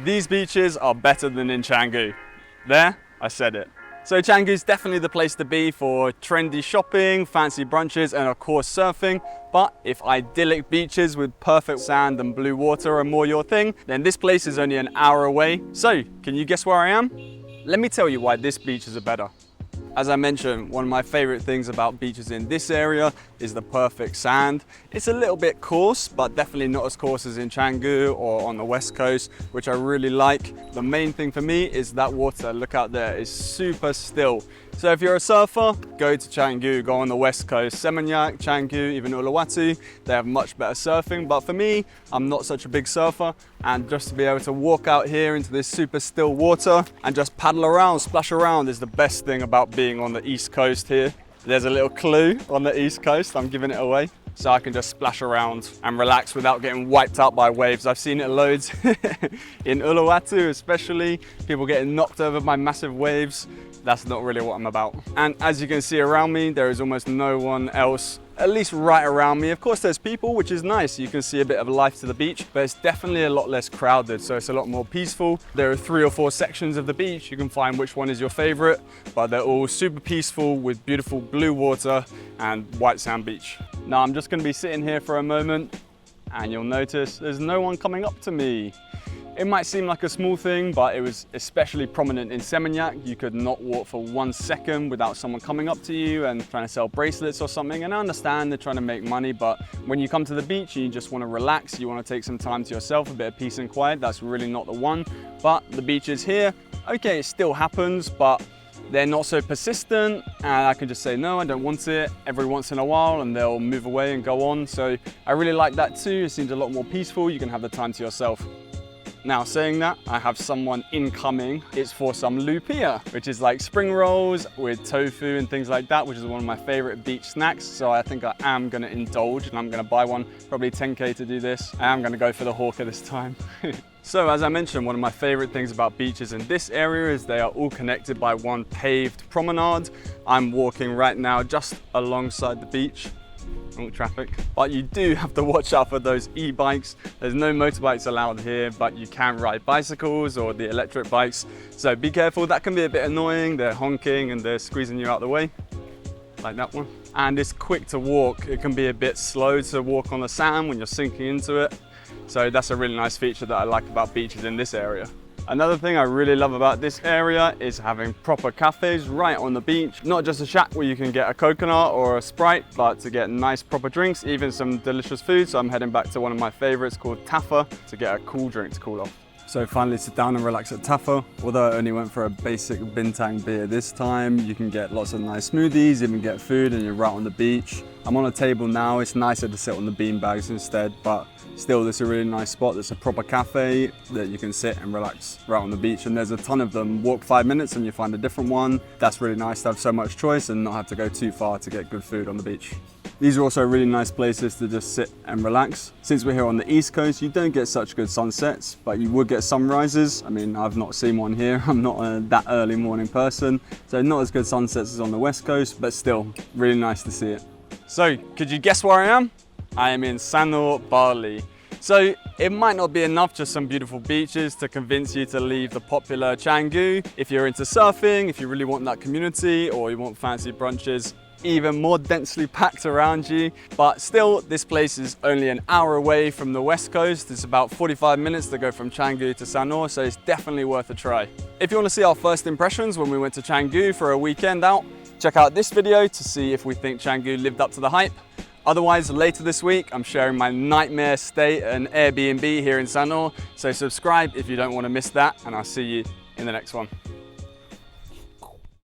these beaches are better than in Canggu. There, I said it. So Canggu is definitely the place to be for trendy shopping, fancy brunches, and of course surfing. But if idyllic beaches with perfect sand and blue water are more your thing, then this place is only an hour away. So, can you guess where I am? Let me tell you why this beach is better. As I mentioned, one of my favorite things about beaches in this area is the perfect sand. It's a little bit coarse, but definitely not as coarse as in Canggu or on the west coast, which I really like. The main thing for me is that water, look out there, is super still. So if you're a surfer, go to Canggu, go on the west coast, Seminyak, Canggu, even Uluwatu, they have much better surfing. But for me, I'm not such a big surfer, and just to be able to walk out here into this super still water and just paddle around, splash around is the best thing about being on the east coast here. There's a little clue on the east coast, I'm giving it away. So I can just splash around and relax without getting wiped out by waves. I've seen it loads in Uluwatu especially, people getting knocked over by massive waves. That's not really what I'm about. And as you can see around me, there is almost no one else, at least right around me. Of course there's people, which is nice. You can see a bit of life to the beach, but it's definitely a lot less crowded, so it's a lot more peaceful. There are 3 or 4 sections of the beach. You can find which one is your favorite, but they're all super peaceful with beautiful blue water and white sand beach. Now I'm just gonna be sitting here for a moment and you'll notice there's no one coming up to me. It might seem like a small thing, but it was especially prominent in Seminyak. You could not walk for 1 second without someone coming up to you and trying to sell bracelets or something. And I understand they're trying to make money, but when you come to the beach and you just want to relax, you want to take some time to yourself, a bit of peace and quiet, that's really not the one. But the beaches here, okay, it still happens, but they're not so persistent, and I can just say, no, I don't want it every once in a while, and they'll move away and go on. So I really like that too. It seems a lot more peaceful. You can have the time to yourself. Now saying that, I have someone incoming. It's for some lupia, which is like spring rolls with tofu and things like that, which is one of my favorite beach snacks. So I think I am gonna indulge and I'm gonna buy one, probably 10K to do this. I am gonna go for the hawker this time. So as I mentioned, one of my favorite things about beaches in this area is they are all connected by one paved promenade. I'm walking right now just alongside the beach. Traffic, but you do have to watch out for those e-bikes. There's no motorbikes allowed here, but you can ride bicycles or the electric bikes, so be careful. That can be a bit annoying. They're honking and they're squeezing you out the way, like that one. And it's quick to walk. It can be a bit slow to walk on the sand when you're sinking into it, so that's a really nice feature that I like about beaches in this area. Another thing I really love about this area is having proper cafes right on the beach. Not just a shack where you can get a coconut or a Sprite, but to get nice proper drinks, even some delicious food. So I'm heading back to one of my favorites called Tafa to get a cool drink to cool off. So finally sit down and relax at Tafa. Although I only went for a basic bintang beer this time, you can get lots of nice smoothies, even get food, and you're right on the beach. I'm on a table now. It's nicer to sit on the bean bags instead, but still, this is a really nice spot. There's a proper cafe that you can sit and relax right on the beach, and there's a ton of them. Walk 5 minutes and you find a different one. That's really nice to have so much choice and not have to go too far to get good food on the beach. These are also really nice places to just sit and relax. Since we're here on the east coast, you don't get such good sunsets, but you would get sunrises. I mean, I've not seen one here. I'm not that early morning person, so not as good sunsets as on the west coast, but still really nice to see it. So, could you guess where I am? I am in Sanur, Bali. So it might not be enough, just some beautiful beaches to convince you to leave the popular Canggu. If you're into surfing, if you really want that community, or you want fancy brunches, even more densely packed around you. But still, this place is only an hour away from the west coast. It's about 45 minutes to go from Canggu to Sanur, so it's definitely worth a try. If you want to see our first impressions when we went to Canggu for a weekend out, check out this video to see if we think Canggu lived up to the hype. Otherwise, later this week, I'm sharing my nightmare stay at an Airbnb here in Sanur, so subscribe if you don't want to miss that, and I'll see you in the next one.